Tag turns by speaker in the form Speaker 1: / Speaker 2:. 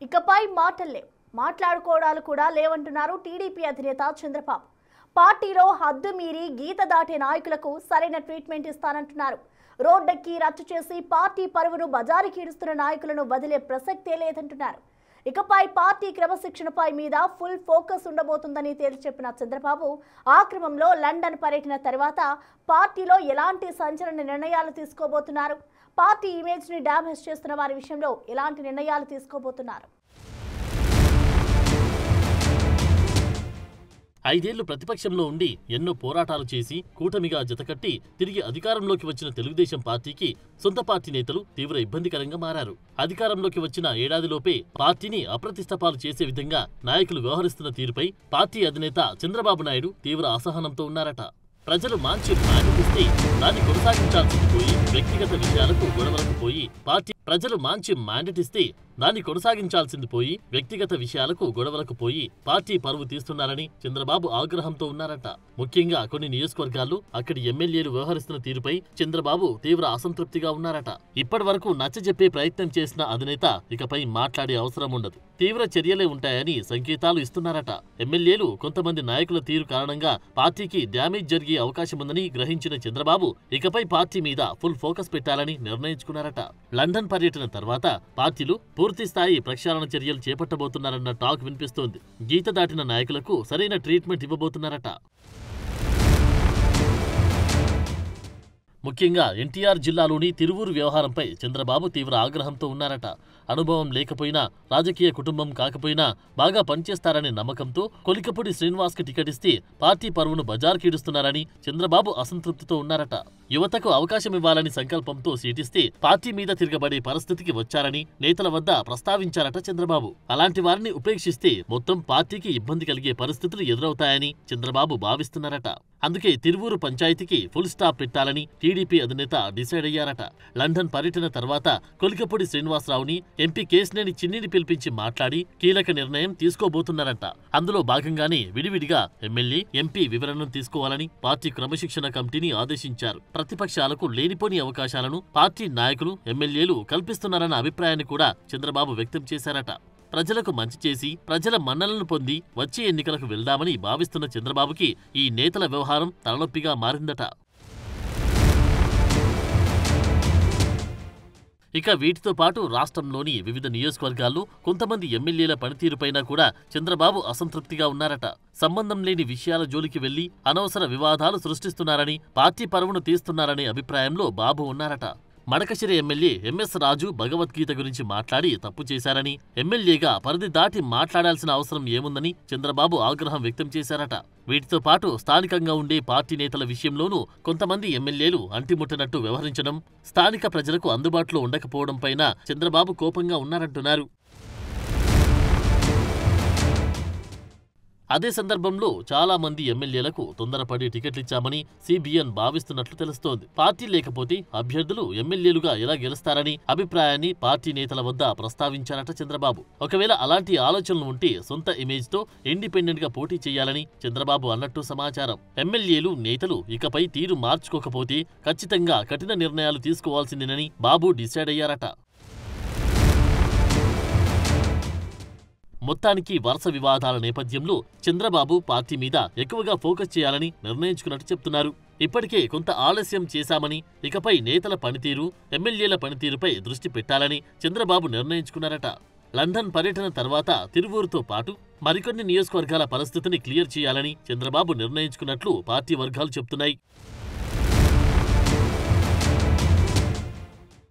Speaker 1: ఇకపై మాటల్లేవు, మాట్లాడుకోవడాలు కూడా లేవంటున్నారు టీడీపీ అధినేత చంద్రబాబు. పార్టీలో హద్దు మీరి గీత దాటే నాయకులకు సరైన ట్రీట్మెంట్ ఇస్తానంటున్నారు. రోడ్డెక్కి రచ్చ చేసి పార్టీ పరువును బజారుకి ఈడుస్తున్న నాయకులను వదిలే ప్రసక్తే లేదంటున్నారు. ఇకపై పార్టీ క్రమశిక్షణపై మీద ఫుల్ ఫోకస్ ఉండబోతుందని తేల్చి చెప్పిన చంద్రబాబు ఆ క్రమంలో లండన్ పర్యటన తర్వాత పార్టీలో ఎలాంటి సంచలన నిర్ణయాలు తీసుకోబోతున్నారు, పార్టీ ఇమేజ్ ని డ్యామేజ్ చేస్తున్న వారి విషయంలో ఎలాంటి నిర్ణయాలు తీసుకోబోతున్నారు.
Speaker 2: 5 ఏళ్లు ప్రతిపక్షంలో ఉండి ఎన్నో పోరాటాలు చేసి కూటమిగా జతకట్టి తిరిగి అధికారంలోకి వచ్చిన తెలుగుదేశం పార్టీకి సొంత పార్టీ నేతలు తీవ్ర ఇబ్బందికరంగా మారారు. అధికారంలోకి వచ్చిన ఏడాదిలోపే పార్టీని అప్రతిష్టపాలు చేసే విధంగా నాయకులు వ్యవహరిస్తున్న తీరుపై పార్టీ అధినేత చంద్రబాబు నాయుడు తీవ్ర అసహనంతో ఉన్నారట. ప్రజలు మంచి మ్యాండేట్ ఇస్తే దాన్ని కొనసాగించాల్సింది పోయి వ్యక్తిగత విషయాలకు గొడవలకు పోయి పార్టీ పరువు తీస్తున్నారని చంద్రబాబు ఆగ్రహంతో ఉన్నారట. ముఖ్యంగా కొన్ని నియోజకవర్గాల్లో అక్కడి ఎమ్మెల్యేలు వ్యవహరిస్తున్న తీరుపై చంద్రబాబు తీవ్ర అసంతృప్తిగా ఉన్నారట. ఇప్పటి వరకు నచ్చజెప్పే ప్రయత్నం చేసిన అధినేత ఇకపై మాట్లాడే అవసరం ఉండదు, తీవ్ర చర్యలే ఉంటాయని సంకేతాలు ఇస్తున్నారట. ఎమ్మెల్యేలు కొంతమంది నాయకుల తీరు కారణంగా పార్టీకి డ్యామేజ్ జరిగే అవకాశముందని గ్రహించిన చంద్రబాబు ఇకపై పార్టీ మీద ఫుల్ ఫోకస్ పెట్టాలని నిర్ణయించుకున్నారట. లండన్ పర్యటన తర్వాత పార్టీలు పూర్తి స్థాయి ప్రక్షాళన చర్యలు చేపట్టబోతున్నారన్న టాక్ వినిపిస్తోంది. గీత దాటిన నాయకులకు సరైన ట్రీట్మెంట్ ఇవ్వబోతున్నారట. ముఖ్యంగా ఎన్టీఆర్ జిల్లాలోని తిరువూరు వ్యవహారంపై చంద్రబాబు తీవ్ర ఆగ్రహంతో ఉన్నారట. అనుభవం లేకపోయినా, రాజకీయ కుటుంబం కాకపోయినా బాగా పనిచేస్తారనే నమ్మకంతో కొలికపూడి శ్రీనివాస్కి టికెట్ ఇస్తే పార్టీ పరువును బజారుకీడుస్తున్నారని చంద్రబాబు అసంతృప్తితో ఉన్నారట. యువతకు అవకాశం ఇవ్వాలని సంకల్పంతో సీటిస్తే పార్టీ మీద తిరగబడే పరిస్థితికి వచ్చారని నేతల వద్ద ప్రస్తావించారట చంద్రబాబు. అలాంటి వారిని ఉపేక్షిస్తే మొత్తం పార్టీకి ఇబ్బంది కలిగే పరిస్థితులు ఎదురవుతాయని చంద్రబాబు భావిస్తున్నారట. అందుకే తిరువూరు పంచాయతీకి ఫుల్ స్టాప్ పెట్టాలని టీడీపీ అధినేత డిసైడ్ అయ్యారట. లండన్ పర్యటన తర్వాత కొలికపూడి శ్రీనివాసరావుని, ఎంపీ కేశినేని చిన్నిని పిలిపించి మాట్లాడి కీలక నిర్ణయం తీసుకోబోతున్నారట. అందులో భాగంగానే విడివిడిగా ఎమ్మెల్యే, ఎంపీ వివరణను తీసుకోవాలని పార్టీ క్రమశిక్షణ కమిటీని ఆదేశించారు. ప్రతిపక్షాలకు లేనిపోని అవకాశాలను పార్టీ నాయకులు, ఎమ్మెల్యేలు కల్పిస్తున్నారన్న అభిప్రాయాన్ని కూడా చంద్రబాబు వ్యక్తం చేశారట. ప్రజలకు మంచి చేసి ప్రజల మన్ననలను పొంది వచ్చే ఎన్నికలకు వెళ్దామని భావిస్తున్న చంద్రబాబుకి ఈ నేతల వ్యవహారం తలనొప్పిగా మారిందట. ఇక వీటితో పాటు రాష్ట్రంలోని వివిధ నియోజకవర్గాల్లో కొంతమంది ఎమ్మెల్యేల పనితీరుపైన కూడా చంద్రబాబు అసంతృప్తిగా ఉన్నారట. సంబంధం లేని విషయాల జోలికి వెళ్లి అనవసర వివాదాలు సృష్టిస్తున్నారని, పార్టీ పరువును తీస్తున్నారనే అభిప్రాయంలో బాబు ఉన్నారట. మడకశిర ఎమ్మెల్యే ఎంఎస్ రాజు భగవద్గీత గురించి మాట్లాడి తప్పు చేశారని, ఎమ్మెల్యేగా పరిధి దాటి మాట్లాడాల్సిన అవసరం ఏముందని చంద్రబాబు ఆగ్రహం వ్యక్తం చేశారట. వీటితో పాటు స్థానికంగా ఉండే పార్టీ నేతల విషయంలోనూ కొంతమంది ఎమ్మెల్యేలు అంటిముట్టనట్టు వ్యవహరించడం, స్థానిక ప్రజలకు అందుబాటులో ఉండకపోవడంపైన చంద్రబాబు కోపంగా ఉన్నారంటున్నారు. అదే సందర్భంలో చాలా మంది ఎమ్మెల్యేలకు తొందరపడి టికెట్లిచ్చామని సిబిఎన్ భావిస్తున్నట్లు తెలుస్తోంది. పార్టీ లేకపోతే అభ్యర్థులు ఎమ్మెల్యేలుగా ఎలా గెలుస్తారని అభిప్రాయాన్ని పార్టీ నేతల వద్ద ప్రస్తావించారట చంద్రబాబు. ఒకవేళ అలాంటి ఆలోచనలు ఉంటే సొంత ఇమేజ్ తో ఇండిపెండెంట్ గా పోటీ చేయాలని చంద్రబాబు అన్నట్టు సమాచారం. ఎమ్మెల్యేలు, నేతలు ఇకపై తీరు మార్చుకోకపోతే ఖచ్చితంగా కఠిన నిర్ణయాలు తీసుకోవాల్సిందేనని బాబు డిసైడ్ అయ్యారట. మొత్తానికి వరుస వివాదాల నేపథ్యంలో చంద్రబాబు పార్టీ మీద ఎక్కువగా ఫోకస్ చేయాలని నిర్ణయించుకున్నట్టు చెప్తున్నారు. ఇప్పటికే కొంత ఆలస్యం చేశామని, ఇకపై నేతల పనితీరు, ఎమ్మెల్యేల పనితీరుపై దృష్టి పెట్టాలని చంద్రబాబు నిర్ణయించుకున్నారట. లండన్ పర్యటన తర్వాత తిరువూరుతో పాటు మరికొన్ని నియోజకవర్గాల పరిస్థితిని క్లియర్ చేయాలని చంద్రబాబు నిర్ణయించుకున్నట్లు పార్టీ వర్గాలు చెప్తున్నాయి.